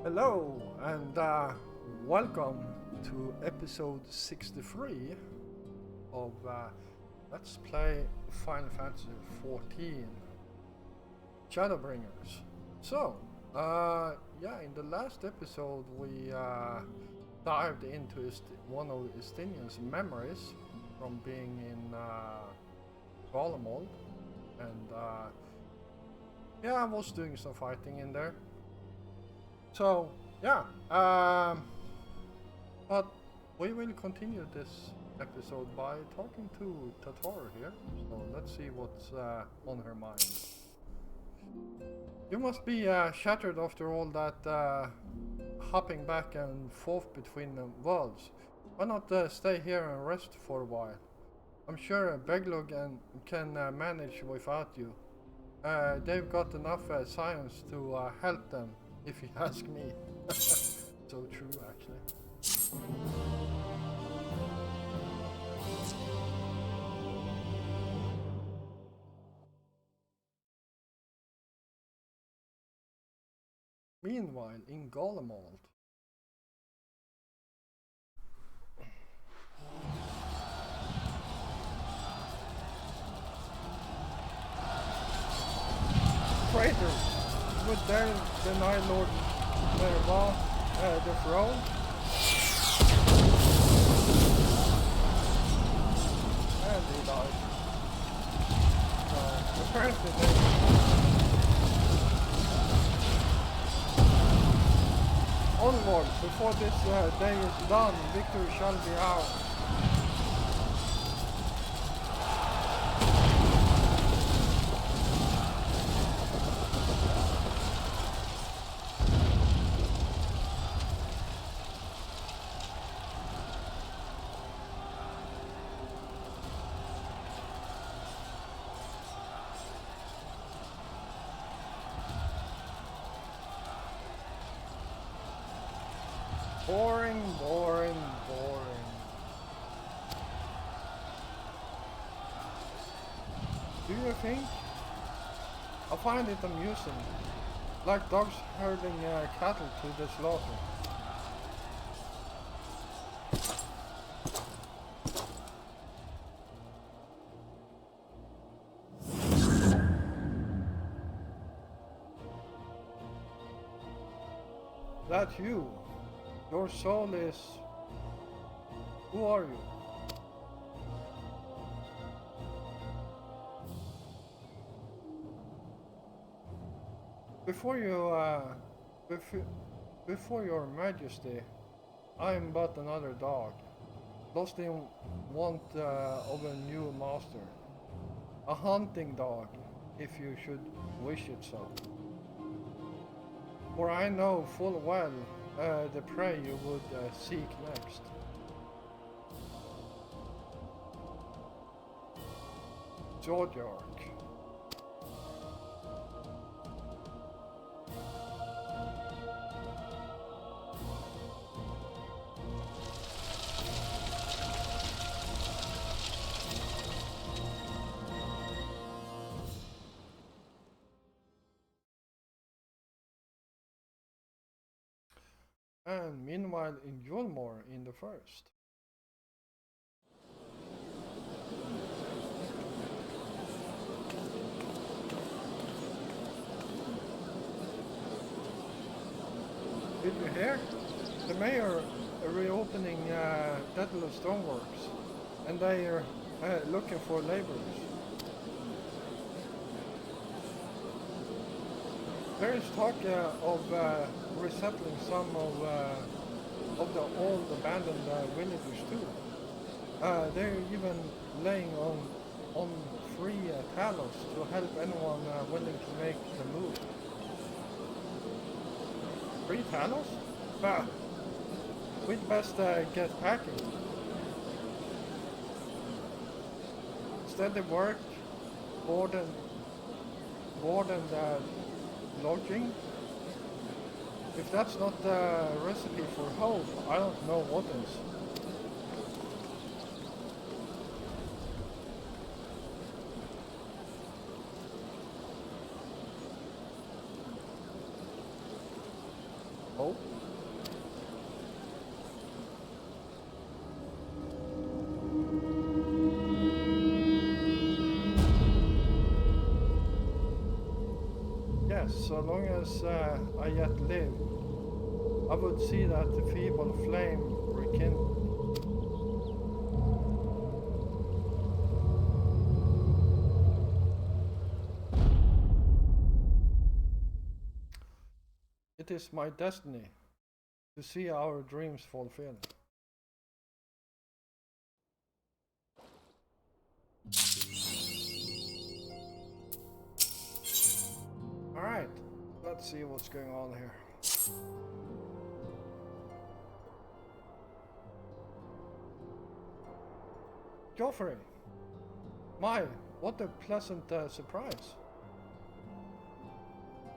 Hello and welcome to episode 63 of Let's Play Final Fantasy 14 Shadowbringers. So, in the last episode we dived into one of Estinian's memories from being in Garlemald, and I was doing some fighting in there. So, but we will continue this episode by talking to Tataru here. So let's see what's on her mind. You must be shattered after all that hopping back and forth between the worlds. Why not stay here and rest for a while? I'm sure Beglug can manage without you. They've got enough science to help them, if you ask me. So true, actually. Meanwhile, in Garlemald. Traitors would dare deny Lord Merva the throne. And he died. So apparently onward, before this day is done, victory shall be ours. Boring, boring, boring. Do you think? I find it amusing, like dogs herding cattle to the slaughter. That's you. Your soul is... Who are you? Before your majesty, I am but another dog, lost in want of a new master. A hunting dog, if you should wish it so. For I know full well the prey you would seek next. Georgiarch. And meanwhile in Yulmore in the first. Did you hear? The mayor reopening Daedalus Stoneworks, and they are looking for laborers. There is talk of resettling some of the old abandoned villagers too. They're even laying on free talos to help anyone willing to make the move. Free talos? Bah, we'd best get packing. Steady work, board and lodging. If that's not the recipe for hope, I don't know what is. Oh? Yes, so long as I yet live, I would see that the feeble flame rekindle. It is my destiny to see our dreams fulfilled. Alright, let's see what's going on here. Joffrey! My, what a pleasant surprise.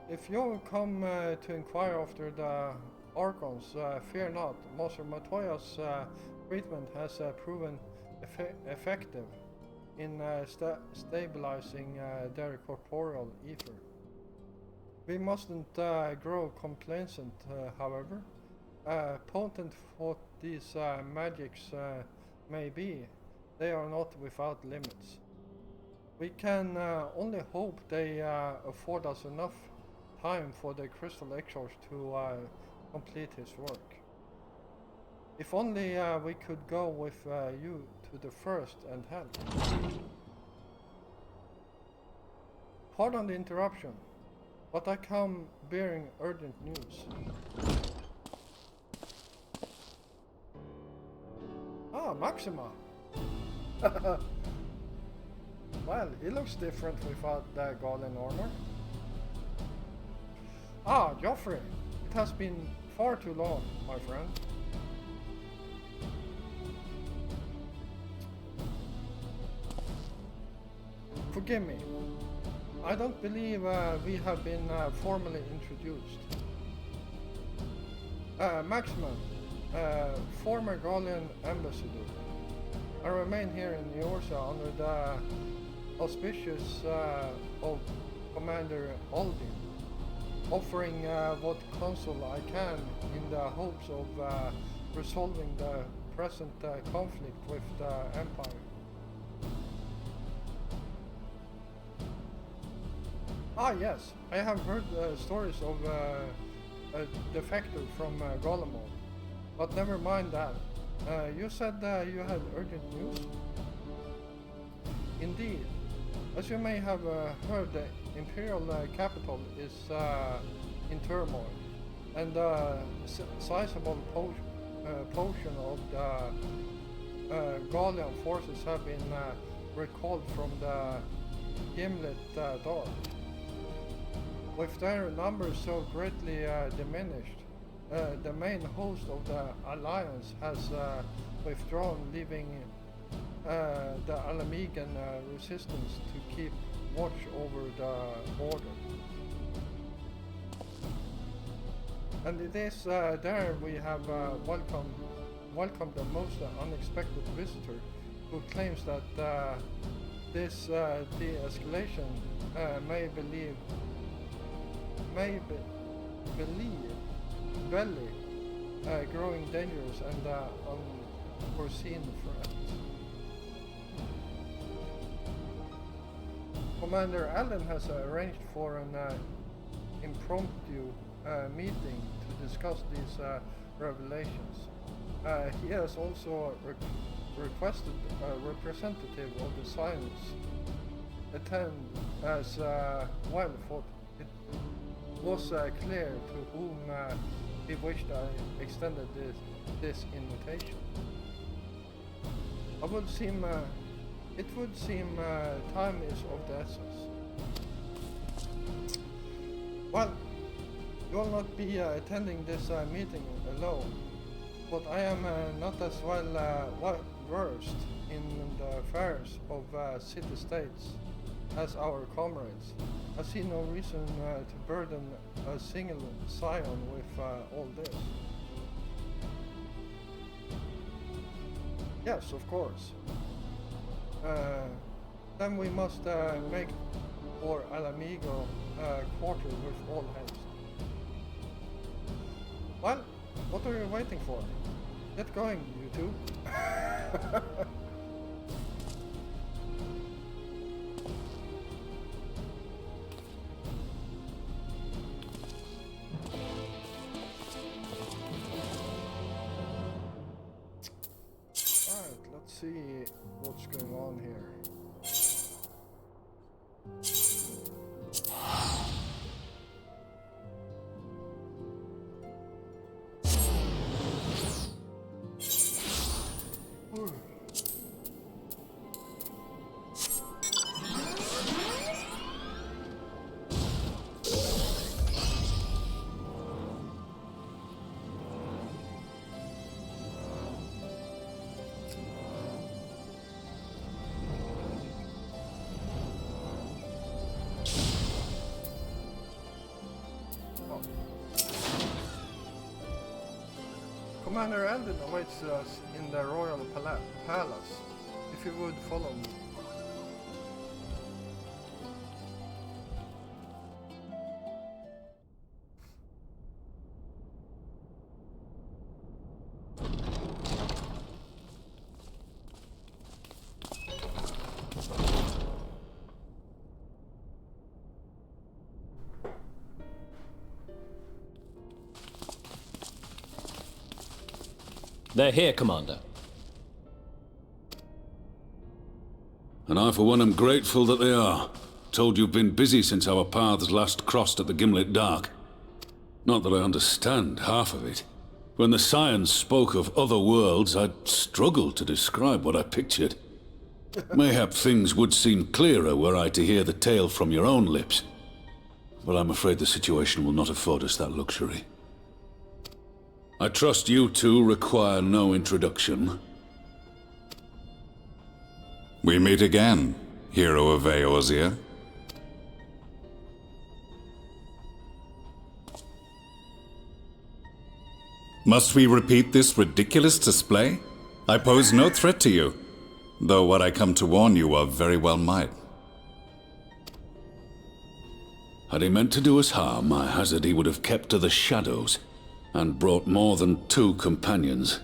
If you come to inquire after the Archons, fear not. Master Matoya's treatment has proven effective in stabilizing their corporeal ether. We mustn't grow complacent, however. Potent what these magics may be, they are not without limits. We can only hope they afford us enough time for the Crystal Exorc to complete his work. If only we could go with you to the first and help. Pardon the interruption, but I come bearing urgent news. Ah, Maxima! Well, he looks different without the golden armor. Ah, Joffrey! It has been far too long, my friend. Forgive me. I don't believe we have been formally introduced. Maximus, former Gallian ambassador. I remain here in Eorsa under the auspicious of Commander Aldin, offering what counsel I can in the hopes of resolving the present conflict with the Empire. Ah yes, I have heard stories of a defector from Golemon, but never mind that. You said you had urgent news? Indeed. As you may have heard, the Imperial capital is in turmoil, and a sizable portion of the Gallian forces have been recalled from the Gimlet Dark. With their numbers so greatly diminished, the main host of the Alliance has withdrawn, leaving the Alamegan resistance to keep watch over the border. And it is there we have welcomed the most unexpected visitor, who claims that this de-escalation may believe growing dangerous and unforeseen threats. Commander Allen has arranged for an impromptu meeting to discuss these revelations. He has also requested a representative of the Silence attend as well, for it was clear to whom he wished I extended this invitation. It would seem time is of the essence. Well, you will not be attending this meeting alone, but I am not as well versed in the affairs of city-states as our comrades. I see no reason to burden a single scion with all this. Yes, of course. Then we must make for Alamigo quarter with all haste. Well, what are you waiting for? Get going, you two. Alright, let's see what's going on here. Commander Eldon awaits us in the royal palace. If you would follow me. They're here, Commander. And I, for one, am grateful that they are. Told you've been busy since our paths last crossed at the Gimlet Dark. Not that I understand half of it. When the Scions spoke of other worlds, I'd struggled to describe what I pictured. Mayhap things would seem clearer were I to hear the tale from your own lips. But I'm afraid the situation will not afford us that luxury. I trust you two require no introduction. We meet again, hero of Eorzea. Must we repeat this ridiculous display? I pose no threat to you, though what I come to warn you of very well might. Had he meant to do us harm, I hazard he would have kept to the shadows, and brought more than 2 companions.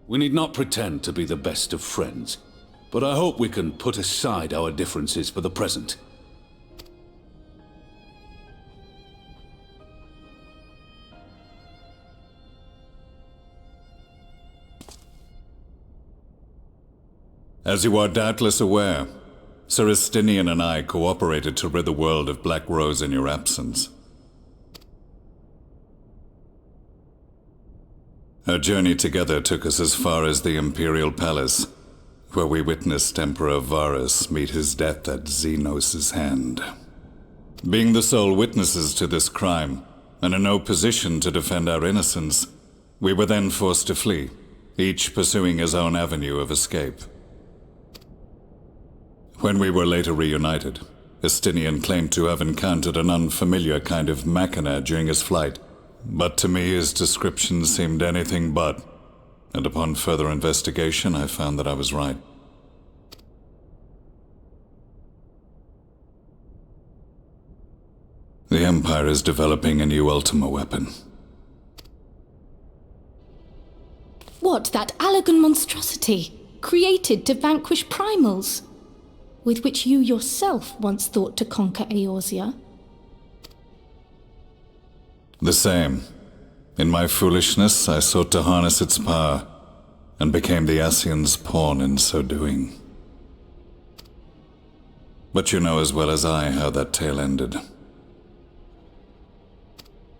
We need not pretend to be the best of friends, but I hope we can put aside our differences for the present. As you are doubtless aware, Sir Estinian and I cooperated to rid the world of Black Rose in your absence. Our journey together took us as far as the Imperial Palace, where we witnessed Emperor Varus meet his death at Xenos' hand. Being the sole witnesses to this crime, and in no position to defend our innocence, we were then forced to flee, each pursuing his own avenue of escape. When we were later reunited, Estinian claimed to have encountered an unfamiliar kind of machina during his flight, but to me his description seemed anything but, and upon further investigation I found that I was right. The Empire is developing a new Ultima weapon. What, that Allagan monstrosity, created to vanquish primals, with which you yourself once thought to conquer Eorzea? The same. In my foolishness, I sought to harness its power, and became the Ascian's pawn in so doing. But you know as well as I how that tale ended.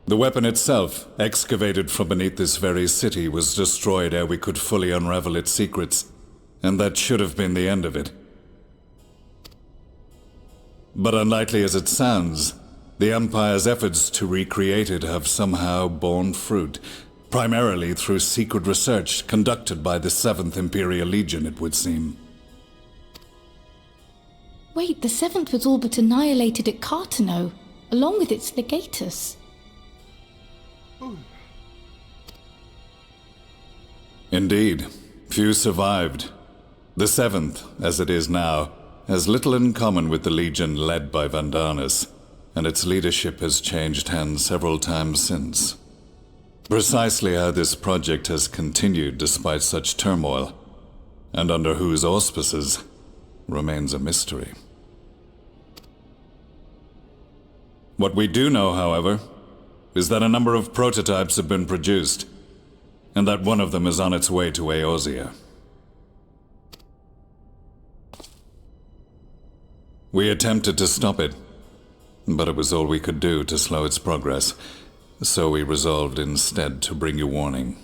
The weapon itself, excavated from beneath this very city, was destroyed ere we could fully unravel its secrets, and that should have been the end of it. But unlikely as it sounds, the Empire's efforts to recreate it have somehow borne fruit, primarily through secret research conducted by the 7th Imperial Legion, it would seem. Wait, the 7th was all but annihilated at Cartano, along with its legatus. Indeed, few survived. The 7th, as it is now, has little in common with the Legion led by Vandanus, and its leadership has changed hands several times since. Precisely how this project has continued despite such turmoil, and under whose auspices, remains a mystery. What we do know, however, is that a number of prototypes have been produced, and that one of them is on its way to Eosia. We attempted to stop it, but it was all we could do to slow its progress, so we resolved instead to bring you warning.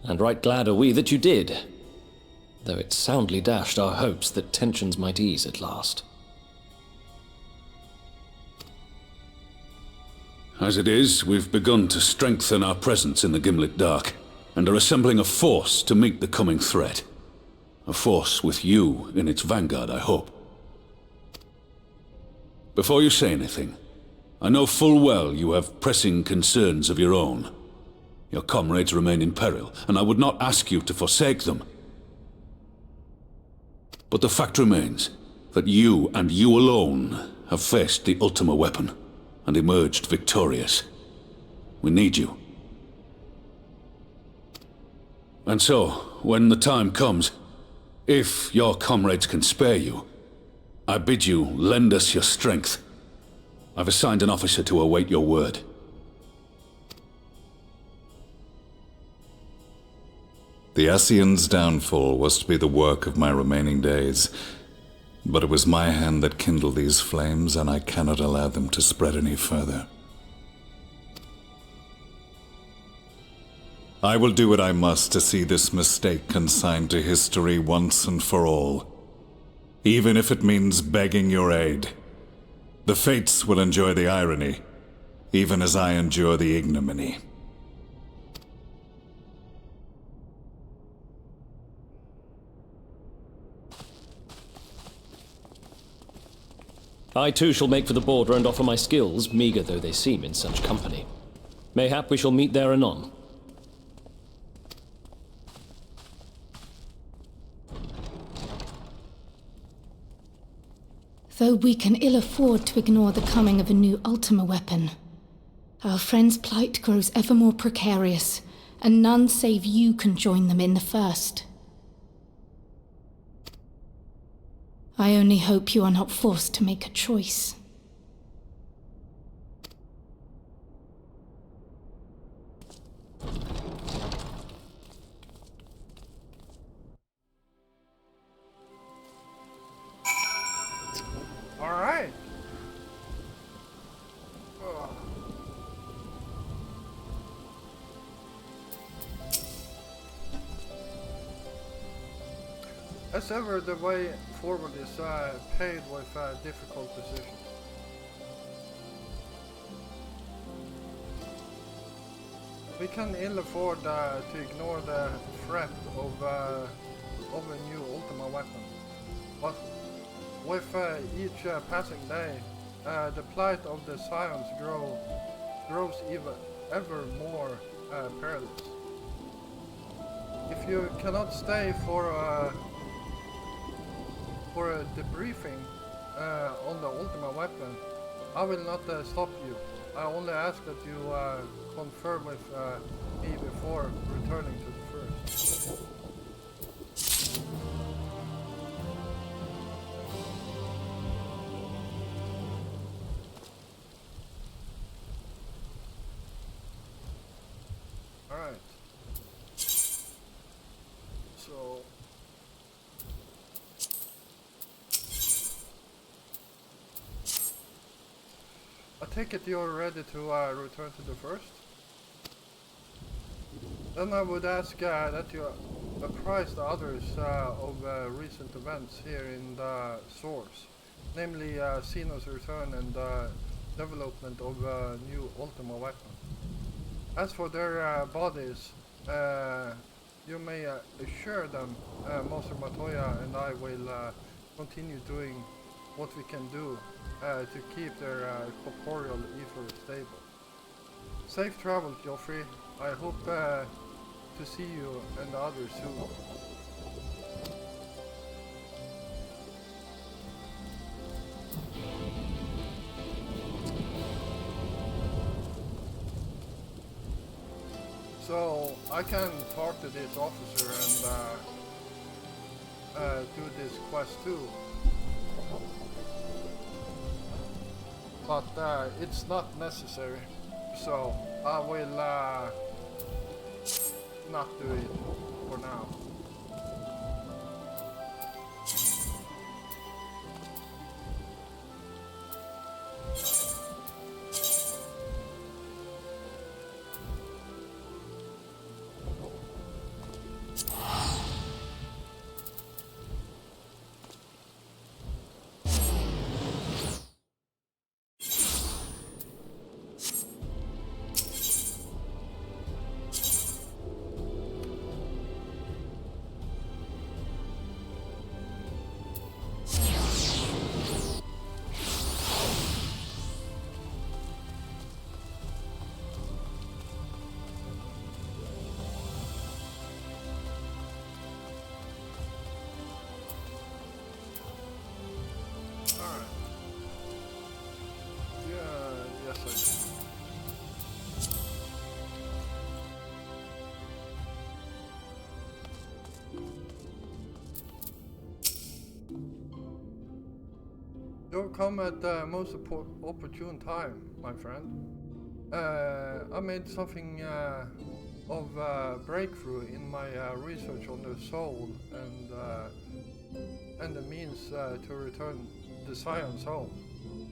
And right glad are we that you did, though it soundly dashed our hopes that tensions might ease at last. As it is, we've begun to strengthen our presence in the Gimlet Dark, and are assembling a force to meet the coming threat. A force with you in its vanguard, I hope. Before you say anything, I know full well you have pressing concerns of your own. Your comrades remain in peril, and I would not ask you to forsake them. But the fact remains that you, and you alone, have faced the Ultima weapon, and emerged victorious. We need you. And so, when the time comes, if your comrades can spare you, I bid you lend us your strength. I've assigned an officer to await your word. The Ascian's downfall was to be the work of my remaining days, but it was my hand that kindled these flames, and I cannot allow them to spread any further. I will do what I must to see this mistake consigned to history once and for all, even if it means begging your aid. The fates will enjoy the irony, even as I endure the ignominy. I too shall make for the border and offer my skills, meagre though they seem in such company. Mayhap we shall meet there anon. Though we can ill afford to ignore the coming of a new Ultima weapon, our friend's plight grows ever more precarious, and none save you can join them in the first. I only hope you are not forced to make a choice. All right. As ever, the way forward is paved with difficult decisions. We can ill afford to ignore the threat of a new Ultima weapon, but with each passing day, the plight of the Scions grows ever more perilous. If you cannot stay for a debriefing on the Ultima weapon, I will not stop you. I only ask that you confer with me before returning to the first. Alright. So I take it you're ready to return to the first? Then I would ask that you apprise the others of recent events here in the source, namely Xeno's return and development of a new Ultima weapon. As for their bodies, you may assure them Master Matoya and I will continue doing what we can do to keep their corporeal ether stable. Safe travels, Joffrey. I hope to see you and the others soon. So I can talk to this officer and do this quest too. But it's not necessary, so I will not do it for now. You've come at the most opportune time, my friend. I made something of a breakthrough in my research on the soul and the means to return the Scion's home.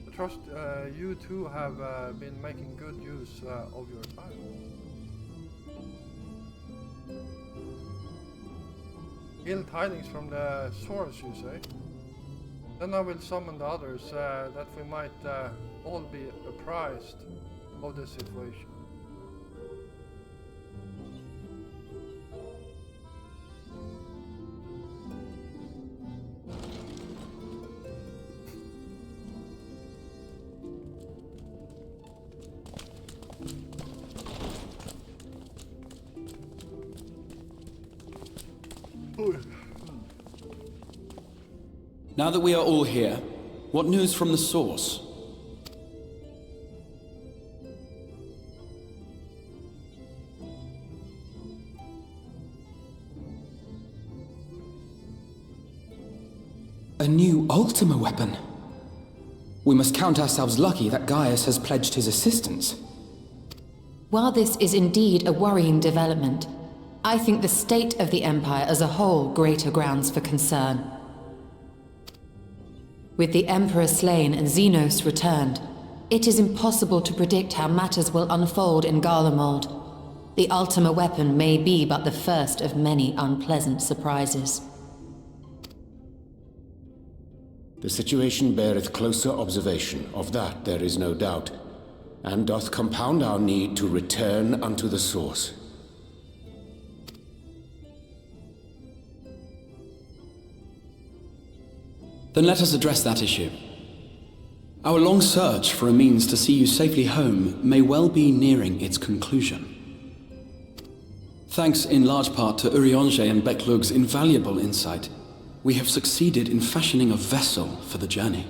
I trust you two have been making good use of your time. Ill tidings from the source, you say? Then I will summon the others that we might all be apprised of the situation. Now that we are all here, what news from the source? A new Ultima weapon? We must count ourselves lucky that Gaius has pledged his assistance. While this is indeed a worrying development, I think the state of the Empire as a whole greater grounds for concern. With the Emperor slain and Xenos returned, it is impossible to predict how matters will unfold in Garlemald. The Ultima weapon may be but the first of many unpleasant surprises. The situation beareth closer observation, of that there is no doubt, and doth compound our need to return unto the source. Then let us address that issue. Our long search for a means to see you safely home may well be nearing its conclusion. Thanks in large part to Urianger and Beklug's invaluable insight, we have succeeded in fashioning a vessel for the journey.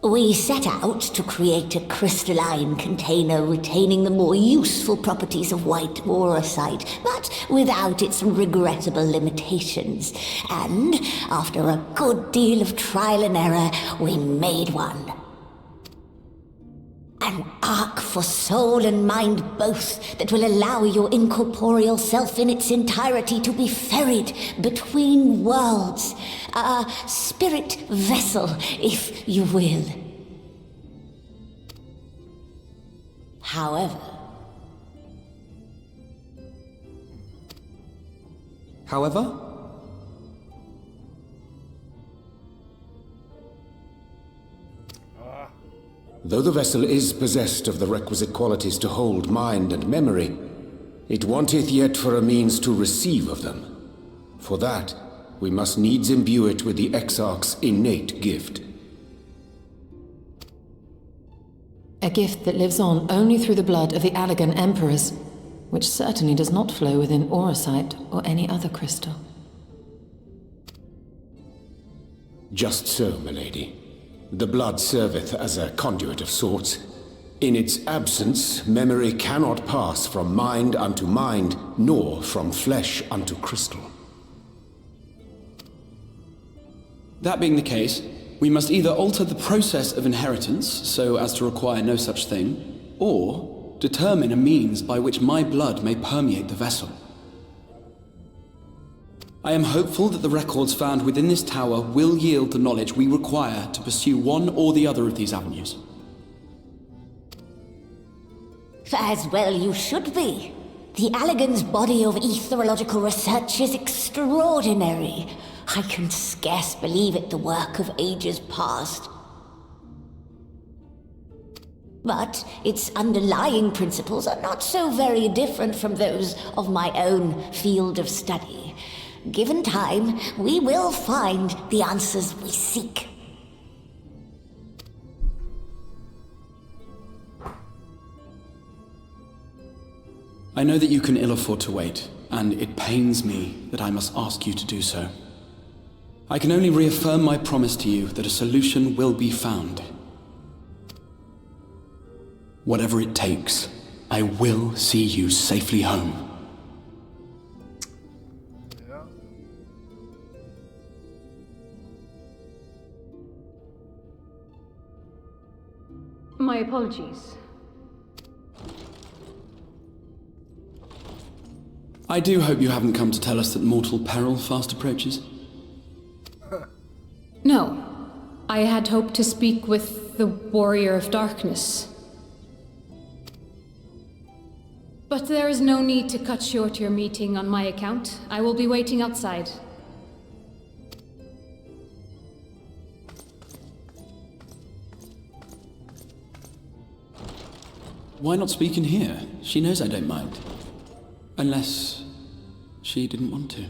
We set out to create a crystalline container retaining the more useful properties of white aurosite, but without its regrettable limitations. And after a good deal of trial and error, we made one. An ark for soul and mind both that will allow your incorporeal self in its entirety to be ferried between worlds. A spirit vessel, if you will. However... Though the vessel is possessed of the requisite qualities to hold mind and memory, it wanteth yet for a means to receive of them. For that, we must needs imbue it with the Exarch's innate gift. A gift that lives on only through the blood of the Allagan Emperors, which certainly does not flow within aurosite or any other crystal. Just so, milady. The blood serveth as a conduit of sorts. In its absence, memory cannot pass from mind unto mind, nor from flesh unto crystal. That being the case, we must either alter the process of inheritance so as to require no such thing, or determine a means by which my blood may permeate the vessel. I am hopeful that the records found within this tower will yield the knowledge we require to pursue one or the other of these avenues. As well you should be. The Allagan's body of etherological research is extraordinary. I can scarce believe it the work of ages past. But its underlying principles are not so very different from those of my own field of study. Given time, we will find the answers we seek. I know that you can ill afford to wait, and it pains me that I must ask you to do so. I can only reaffirm my promise to you that a solution will be found. Whatever it takes, I will see you safely home. Yeah. My apologies. I do hope you haven't come to tell us that mortal peril fast approaches. No. I had hoped to speak with the Warrior of Darkness. But there is no need to cut short your meeting on my account. I will be waiting outside. Why not speak in here? She knows I don't mind. Unless she didn't want to.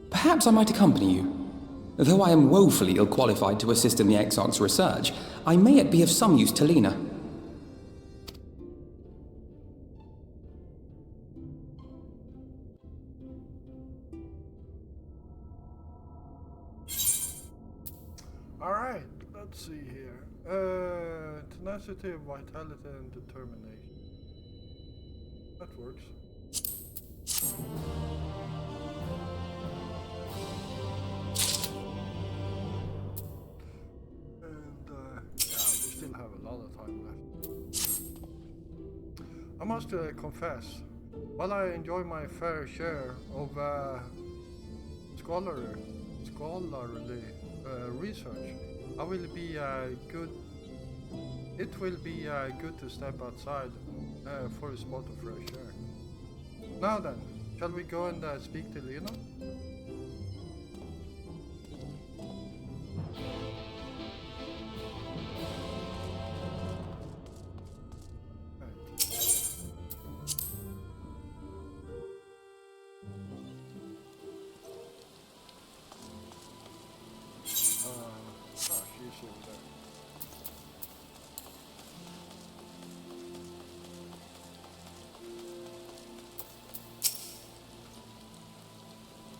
Perhaps I might accompany you. Though I am woefully ill-qualified to assist in the XIV's research, I may yet be of some use to Lena. Alright, let's see here. Tenacity, vitality, and determination. That works. And yeah, we still have a lot of time left. I must confess, while I enjoy my fair share of scholarly research, I will be good. It will be good to step outside for a spot of fresh air. Now then, shall we go and speak to Lena? She's over there.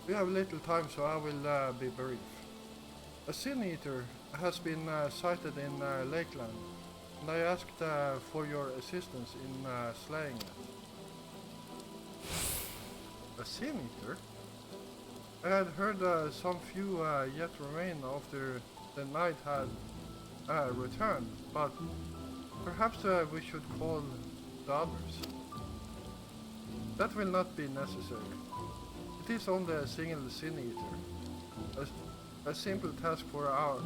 We have little time, so I will be brief. A sin eater has been sighted in Lakeland, and I asked for your assistance in slaying it. A sin eater? I had heard some few yet remain after the night had returned, but perhaps we should call the others. That will not be necessary. It is only a single sin eater. A simple task for our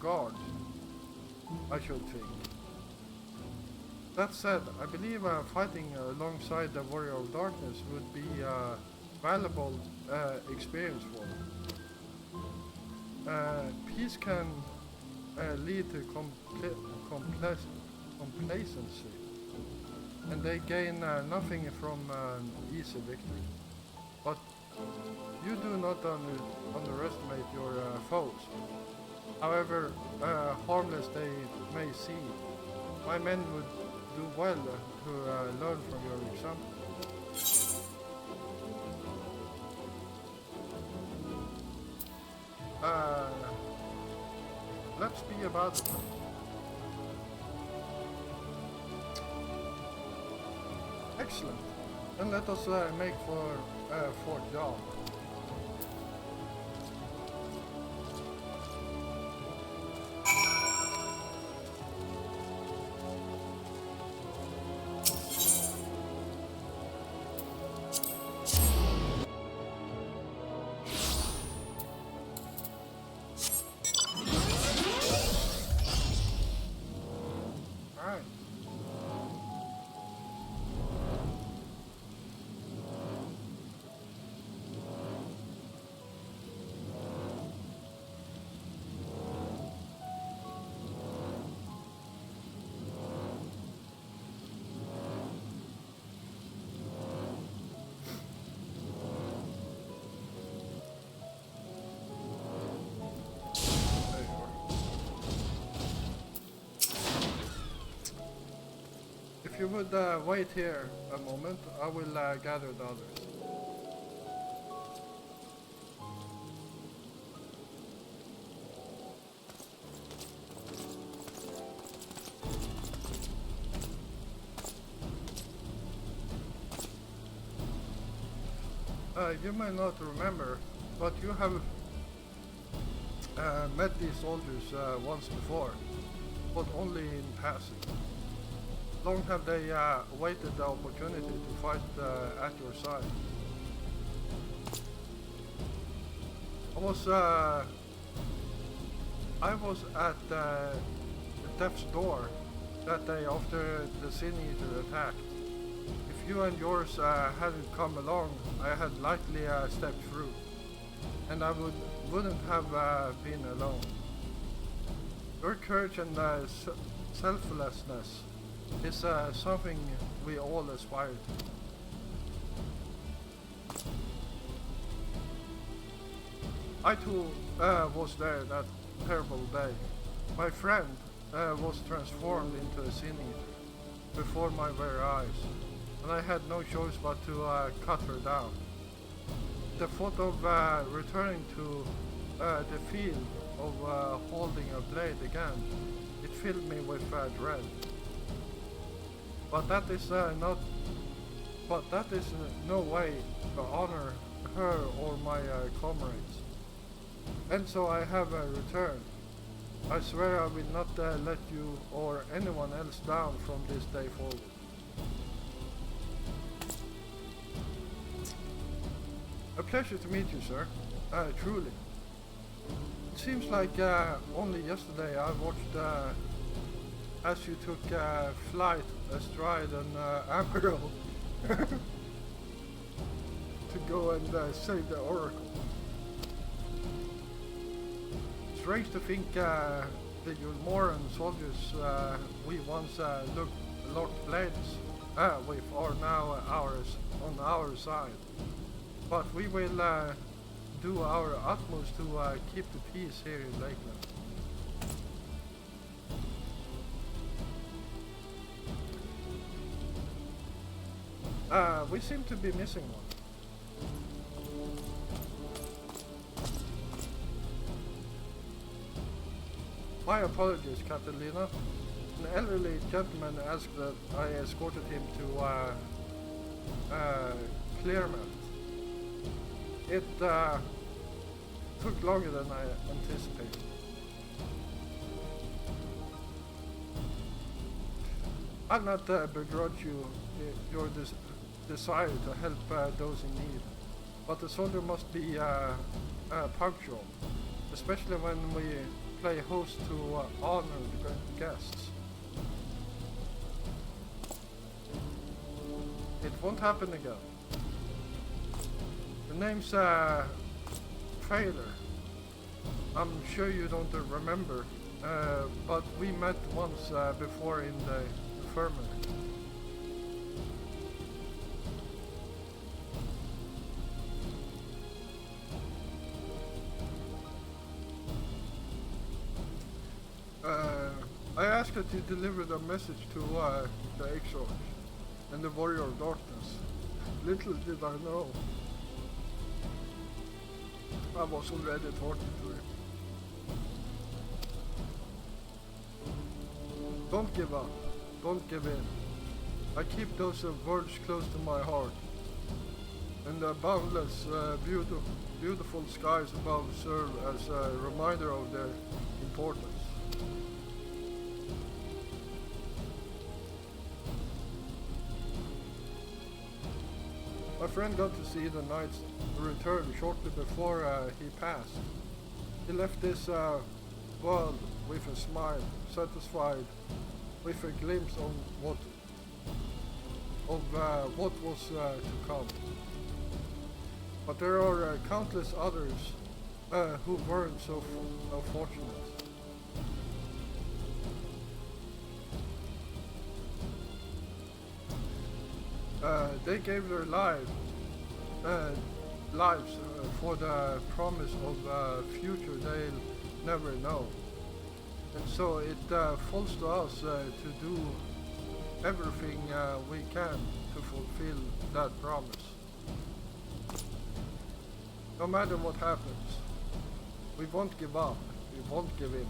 guard, I should think. That said, I believe fighting alongside the Warrior of Darkness would be a valuable experience for them. Peace can lead to complacency, and they gain nothing from an easy victory. But you do not underestimate your foes. However harmless they may seem, my men would do well to learn from your example. let's be about it. Excellent. Then let us make for Fort Job. If you would wait here a moment, I will gather the others. You may not remember, but you have met these soldiers once before, but only in passing. Long have they awaited the opportunity to fight at your side. I was at death's door that day after the Sin Eater attacked. If you and yours hadn't come along, I had likely stepped through, and I wouldn't have been alone. Your courage and selflessness is something we all aspire to. I too was there that terrible day. My friend was transformed into a Sin Eater before my very eyes, and I had no choice but to cut her down. The thought of returning to the field of holding a blade again, it filled me with dread. But that is no way to honor her or my comrades. And so I have returned. I swear I will not let you or anyone else down from this day forward. A pleasure to meet you, sir. Truly. It seems like only yesterday I watched as you took flight astride an Amaral to go and save the Oracle. Strange to think the Ulmoran soldiers we once locked blades with are now on our side. But we will do our utmost to keep the peace here in Lakeland. We seem to be missing one. My apologies, Catalina. An elderly gentleman asked that I escorted him to Clearmount. It took longer than I anticipated. I'll not begrudge you your desire to help those in need, but the soldier must be punctual, especially when we play host to honored guests. It won't happen again. The name's Failure. I'm sure you don't remember, but we met once before in the infirmary. I asked that you deliver the message to the XIV and the Warrior of Darkness. Little did I know I was already talking to him. Don't give up. Don't give in. I keep those words close to my heart. And the boundless, beautiful skies above serve as a reminder of their importance. My friend got to see the knight's return shortly before he passed. He left this world with a smile, satisfied with a glimpse of what was to come. But there are countless others who weren't so fortunate. They gave their lives for the promise of a future they'll never know. And so it falls to us to do everything we can to fulfill that promise. No matter what happens, we won't give up, we won't give in.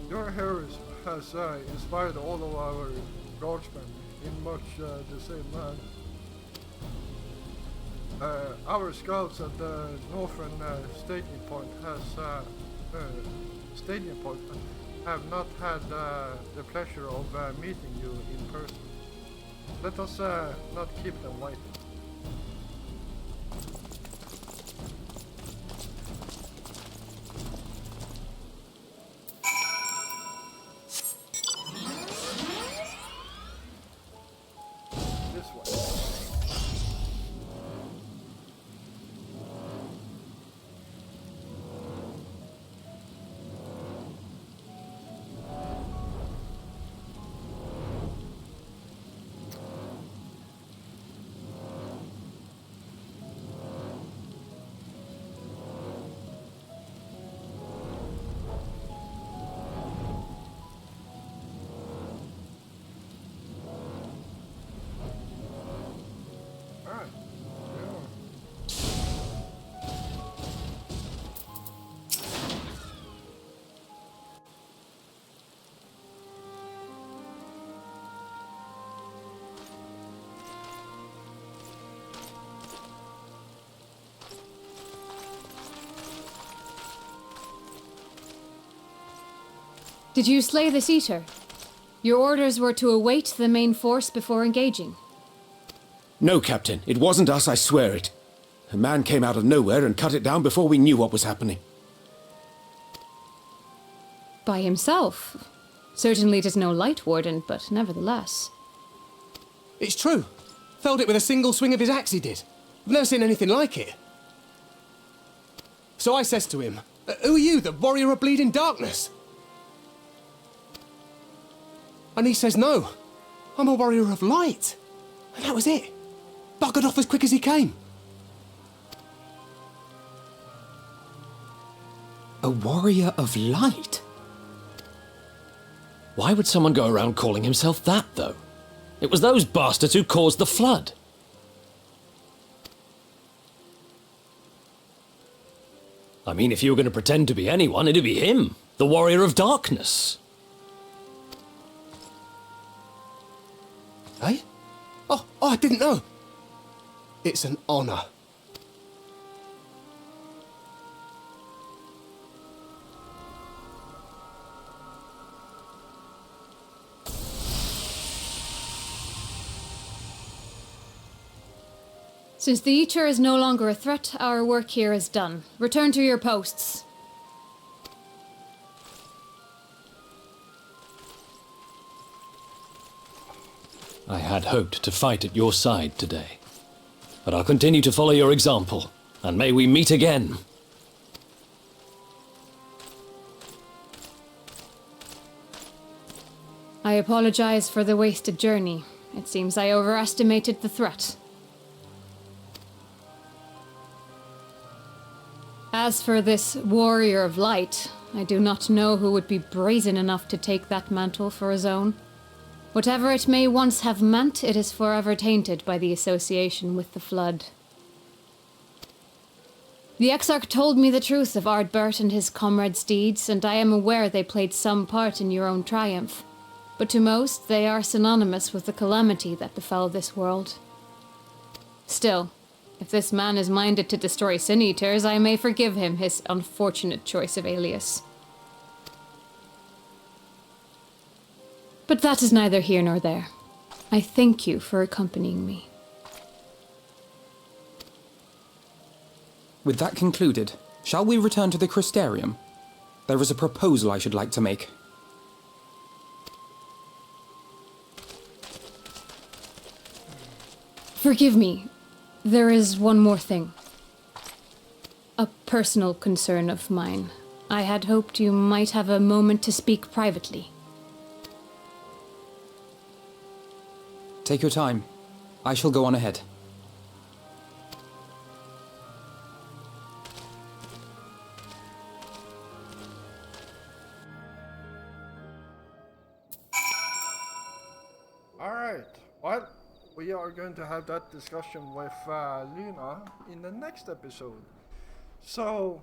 Your heroism has inspired all of our guardsmen in much the same manner. Our scouts at the northern staging point have not had the pleasure of meeting you in person. Let us not keep them waiting. Did you slay this eater? Your orders were to await the main force before engaging. No, Captain. It wasn't us, I swear it. A man came out of nowhere and cut it down before we knew what was happening. By himself? Certainly it is no light warden, but nevertheless. It's true. Felled it with a single swing of his axe, he did. I've never seen anything like it. So I says to him, "Who are you, the warrior of bleeding darkness?" And he says, "No, I'm a warrior of light." And that was it. Buggered off as quick as he came. A warrior of light? Why would someone go around calling himself that, though? It was those bastards who caused the flood. I mean, if you were going to pretend to be anyone, it'd be him, the warrior of darkness. Eh? Oh, I didn't know. It's an honor. Since the Eater is no longer a threat, our work here is done. Return to your posts. I had hoped to fight at your side today. But I'll continue to follow your example, and may we meet again. I apologize for the wasted journey. It seems I overestimated the threat. As for this warrior of light, I do not know who would be brazen enough to take that mantle for his own. Whatever it may once have meant, it is forever tainted by the association with the Flood. The Exarch told me the truth of Ardbert and his comrades' deeds, and I am aware they played some part in your own triumph. But to most, they are synonymous with the calamity that befell this world. Still, if this man is minded to destroy Sin-Eaters, I may forgive him his unfortunate choice of alias. But that is neither here nor there. I thank you for accompanying me. With that concluded, shall we return to the Crystarium? There is a proposal I should like to make. Forgive me. There is one more thing. A personal concern of mine. I had hoped you might have a moment to speak privately. Take your time. I shall go on ahead. Alright, well, we are going to have that discussion with Luna in the next episode. So,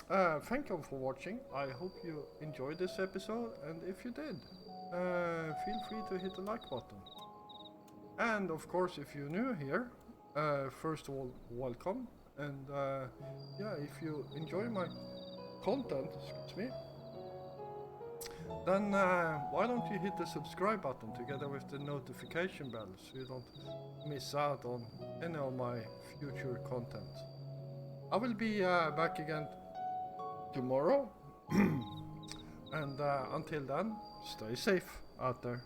thank you for watching. I hope you enjoyed this episode, and if you did, feel free to hit the like button. And of course, if you're new here, first of all, welcome. And yeah, if you enjoy my content, excuse me, then why don't you hit the subscribe button together with the notification bell so you don't miss out on any of my future content. I will be back again tomorrow. And until then, stay safe out there.